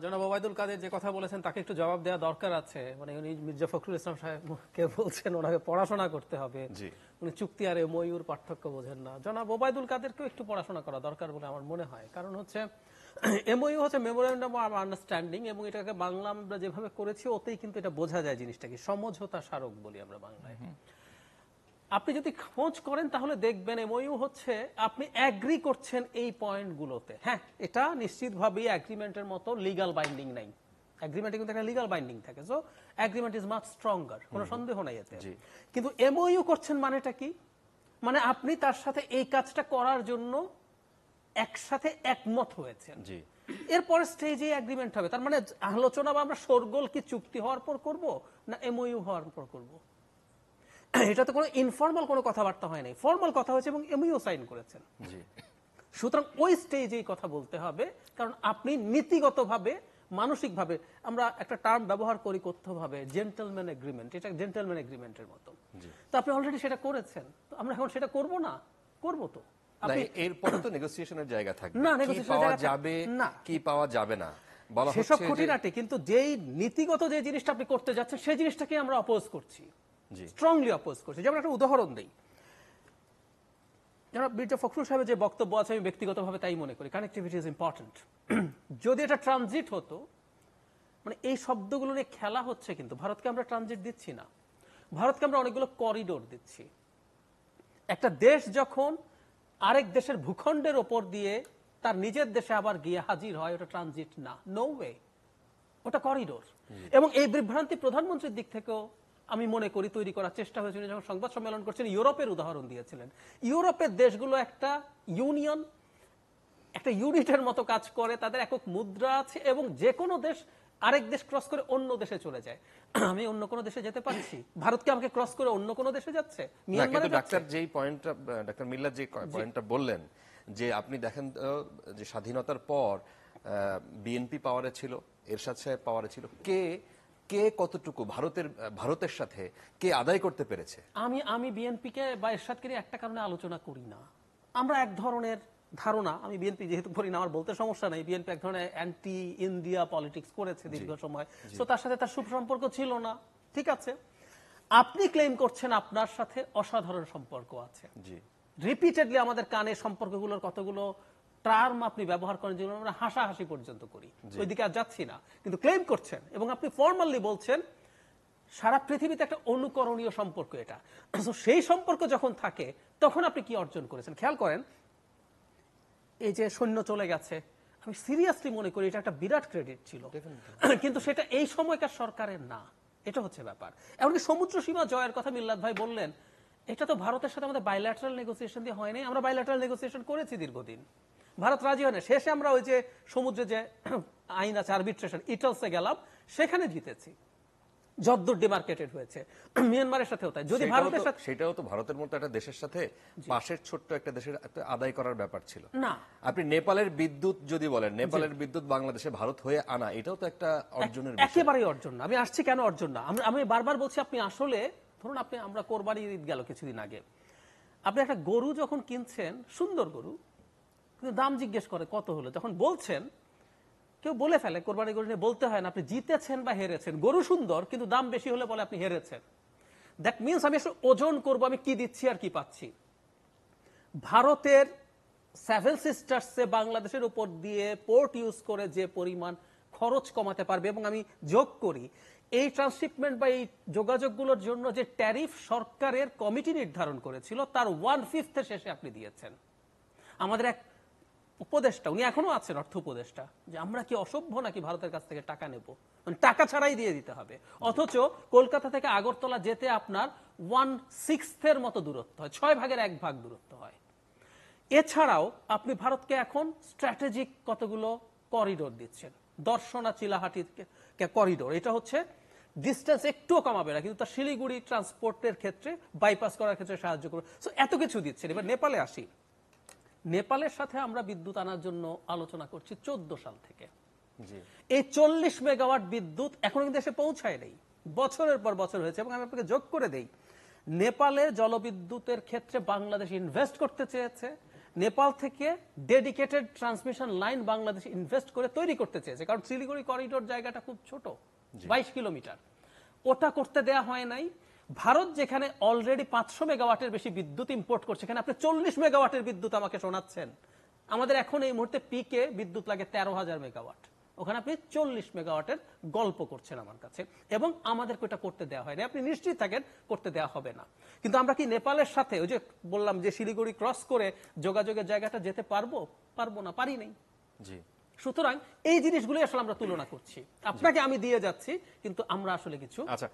জনাব ওবায়দুল কাদের যে কথা বলেছেন তাকে একটু জবাব দেওয়া দরকার আছে। মানে উনি মির্জা ফখরুল ইসলাম সাহেবকে বলছেন ওনাকে পড়াশোনা করতে হবে, উনি চুক্তি আর এমওইউর পার্থক্য বোঝেন না। জনাব ওবায়দুল কাদেরকেও একটু পড়াশোনা করা দরকার বলে আমার মনে হয়। কারণ হচ্ছে এমওইউ হচ্ছে মেমোরেন্ডাম অফ আন্ডারস্ট্যান্ডিং, এবং এটাকে বাংলা আমরা যেভাবে করেছি ওতেই কিন্তু এটা বোঝা যায় জিনিসটা কি, সমঝোতা স্মারক বলি আমরা বাংলায়। আপনি যদি খোঁজ করেন তাহলে দেখবেন এমওইউ হচ্ছে আপনি অ্যাগ্রি করছেন এই পয়েন্টগুলোতে। হ্যাঁ, এটা নিশ্চিতভাবেই অ্যাগ্রিমেন্টের মতো লিগ্যাল বাইন্ডিং নাই, অ্যাগ্রিমেন্টে কিন্তু একটা লিগ্যাল বাইন্ডিং থাকে, so agreement is much stronger, কোনো সন্দেহ নাই এতে। কিন্তু এমওইউ করছেন মানেটা কি? মানে আপনি তার সাথে এই কাজটা করার জন্য একসাথে একমত হয়েছেন, এরপরে স্টেজে এগ্রিমেন্ট হবে। তার মানে আলোচনা বা আমরা শোরগোল কি চুক্তি হওয়ার পর করব না এমওইউ হওয়ার পর করব? এটা তো কোনো ইনফর্মাল কোনো কথাবার্তা হয় নাই, ফর্মাল কথা হয়েছে এবং এমওইউ সাইন করেছেন। সুতরাং ওই স্টেজেই কথা বলতে হবে, কারণ আপনি নীতিগতভাবে মানসিকভাবে, আমরা একটা টার্ম ব্যবহার করি কথ্যভাবে জেন্টলম্যান এগ্রিমেন্ট, এটা জেন্টলম্যান এগ্রিমেন্টের মতো। তো আপনি অলরেডি সেটা করেছেন, তো আমরা এখন সেটা করব না? করব তো। এরপরে তো নেগোসিয়েশনের জায়গা থাকবে, না কি পাওয়া যাবে না কি পাওয়া যাবে না বলা হচ্ছে, সেসব খুঁটিনাটি। কিন্তু যেই নীতিগত যে জিনিসটা আপনি করতে যাচ্ছেন সেই জিনিসটাকে আমরা অপোজ করছি, স্ট্রংলি অপোজ করছি। যেমন একটা উদাহরণ দেই, যারা মির্জা ফখরুল সাহেবের যে বক্তব্য আছে আমি ব্যক্তিগতভাবে তাই মনে করি, কানেক্টিভিটি ইজ ইম্পর্টেন্ট। যদি এটা ট্রানজিট হতো, মানে এই শব্দগুলো নিয়ে খেলা হচ্ছে, কিন্তু ভারতকে আমরা ট্রানজিট দিচ্ছি না, ভারতকে আমরা অনেকগুলো করিডোর দিচ্ছি। একটা দেশ যখন আরেক দেশের ভূখণ্ডের ওপর দিয়ে তার নিজের দেশে আবার গিয়ে হাজির হয়, ওটা ট্রানজিট না, নো ওয়ে, ওটা করিডোর। এবং এই বিভ্রান্তি প্রধানমন্ত্রীর দিক থেকেও আমি মনে করি তৈরি করার চেষ্টা হয়েছিল। যখন সংবাদ সম্মেলন করছেন ইউরোপের উদাহরণ দিয়েছিলেন, ইউরোপের দেশগুলো একটা ইউনিয়ন, একটা ইউনিটের মতো কাজ করে, তাদের একক মুদ্রা আছে, এবং যে কোনো দেশ আরেক দেশ ক্রস করে অন্য দেশে চলে যায়। আমি অন্য কোনো দেশে যেতে পারছি, ভারতকে আমাকে ক্রস করে অন্য কোনো দেশে যাচ্ছে। ডাক্তার মিল্লাত যে পয়েন্টটা বললেন, যে আপনি দেখেন যে স্বাধীনতার পর বিএনপি পাওয়ারে ছিল, এরশাদ সাহেব পাওয়ারে ছিল, কে কতটুকু ভারতের সাথে কে আদায় করতে পেরেছে? আমি বিএনপিকে বা এরশাদকে একটা কারণে আলোচনা করি না। আমরা এক ধরনের ধারণা, আমি বিএনপি যেহেতু করি না আমার বলতে সমস্যা নেই, বিএনপি এক ধরনের অ্যান্টি ইন্ডিয়া পলিটিক্স করেছে দীর্ঘ সময়, তো তার সাথে তার সুসম্পর্ক ছিল না, ঠিক আছে। আপনি ক্লেম করছেন আপনার সাথে অসাধারণ সম্পর্ক আছে, রিপিটেডলি আমাদের কানে সম্পর্কগুলোর কতগুলো টার্ম আপনি ব্যবহার করেন যেগুলো আমরা হাসাহাসি পর্যন্ত করি, ওইদিকে আর যাচ্ছি না, কিন্তু ক্লেম করছেন এবং আপনি ফর্মালি বলছেন সারা পৃথিবীতে একটা অনুকরণীয় সম্পর্ক এটা। সেই সম্পর্ক যখন থাকে তখন আপনি কি অর্জন করেছেন খেয়াল করেন। এই যে সৈন্য চলে গেছে, আমি সিরিয়াসলি মনে করি এটা একটা বিরাট ক্রেডিট ছিল, কিন্তু সেটা এই সময়কার সরকারের না, এটা হচ্ছে ব্যাপার। এমনকি সমুদ্র সীমা জয়ের কথা মিল্লাত ভাই বললেন, এটা তো ভারতের সাথে আমাদের বাইল্যাটারাল নেগোসিয়েশন দিয়ে হয়নি, আমরা বাইল্যাটারাল নেগোসিয়েশন করেছি দীর্ঘদিন, ভারত রাজি হয় না। শেষে আমরা ওই যে সমুদ্রে যে আইন আছে আরবিট্রেশন, ইটলসে গেলাম, সেখানে জিতেছি, যদ্দূর ডিমার্কেটেড হয়েছে। মিয়ানমারের সাথেও তাই। যদি ভারতের সাথে, সেটাও তো ভারতের মতো একটা দেশের সাথে পাশের ছোট্ট একটা দেশের আদায় করার ব্যাপার ছিল না। আপনি নেপালের বিদ্যুৎ যদি বলেন, নেপালের বিদ্যুৎ বাংলাদেশে ভারত হয়ে আনা, এটাও তো একটা অর্জনের বিষয়। একেবারেই অর্জন না। আমি আসছি কেন অর্জন না, আমি বারবার বলছি, আপনি আসলে ধরুন আমরা কোরবানি ঈদ গেল কিছুদিন আগে, আপনি একটা গরু যখন কিনছেন, সুন্দর গরু, কিন্তু দাম জিজ্ঞেস করে কত হলো, যখন বলছেন কেউ বলে ফেলে কোরবানি গরু নিয়ে বলতে হয় না আপনি জিতেছেন বা হেরেছেন, গরু সুন্দর কিন্তু দাম বেশি হলে বলে আপনি হেরেছেন। দ্যাট মিনস আমি আসলে ওজন করবো আমি কি দিচ্ছি আর কি পাচ্ছি। ভারতের সেভেন সিস্টার্সে বাংলাদেশের উপর দিয়ে পোর্ট ইউজ করে যে পরিমাণ খরচ কমাতে পারবে, এবং আমি যোগ করি এই ট্রান্সশিপমেন্ট বা এই যোগাযোগগুলোর জন্য যে ট্যারিফ সরকারের কমিটি নির্ধারণ করেছিল তার 1/5 শেষে আপনি দিয়েছেন। আমাদের এক উপদেষ্টা, উনি এখনো আছেন অর্থ উপদেষ্টা, যে আমরা কি অসভ্য নাকি ভারতের কাছ থেকে টাকা নেব, মানে টাকা ছাড়াই দিয়ে দিতে হবে। অথচ কলকাতা থেকে আগরতলা যেতে আপনার 1/6 মতো দূরত্ব হয়, 1/6 দূরত্ব হয়। এছাড়াও আপনি ভারতকে এখন স্ট্র্যাটেজিক কতগুলো করিডোর দিচ্ছেন, দর্শনা চিলাহাটি করিডোর, এটা হচ্ছে ডিস্টেন্স একটুও কমাবে না, কিন্তু তার শিলিগুড়ি ট্রান্সপোর্টের ক্ষেত্রে বাইপাস করার ক্ষেত্রে সাহায্য করবে। সো এত কিছু দিচ্ছেন। এবার নেপালে আসি, নেপালের সাথে আমরা বিদ্যুৎ আনার জন্য আলোচনা করছি 14 সাল থেকে। এই 40 মেগাওয়াট বিদ্যুৎ এখনো কিন্তু এসে পৌঁছায় নেই, বছরের পর বছর হয়েছে। এবং আমি আপনাকে যোগ করে দেই, নেপালে জলবিদ্যুতের ক্ষেত্রে বাংলাদেশ ইনভেস্ট করতে চেয়েছে, নেপাল থেকে dedicated transmission line Bangladesh invest করে তৈরি করতে চেয়েছে, কারণ শিলিগুড়ি করিডোর জায়গাটা খুব ছোট, 22 কিলোমিটার, ওটা করতে দেয়া হয় নাই। ভারত যেখানে অলরেডি 500 মেগাওয়াটের বেশি বিদ্যুৎ ইম্পোর্ট করছে, সেখানে আপনি 40 মেগাওয়াটের বিদ্যুৎ আমাকে শোনাচ্ছেন। আমাদের এখন এই মুহূর্তে পিকে বিদ্যুৎ লাগে 13,000 মেগাওয়াট, ওখানে আপনি 40 মেগাওয়াটের গল্প করছেন আমার কাছে, এবং আমাদের এটা করতে দেওয়া হয়নি। আপনি নিশ্চিত থাকেন করতে দেওয়া হবে না। কিন্তু আমরা কি নেপালের সাথে ওই যে বললাম যে শিলিগুড়ি ক্রস করে যোগাযোগের জায়গাটা যেতে পারবো? পারবো না, পারি নাই। জি। সুতরাং এই জিনিসগুলো আসলে আমরা তুলনা করছি, আপনাকে আমি দিয়ে যাচ্ছি, কিন্তু আমরা আসলে কিছু আচ্ছা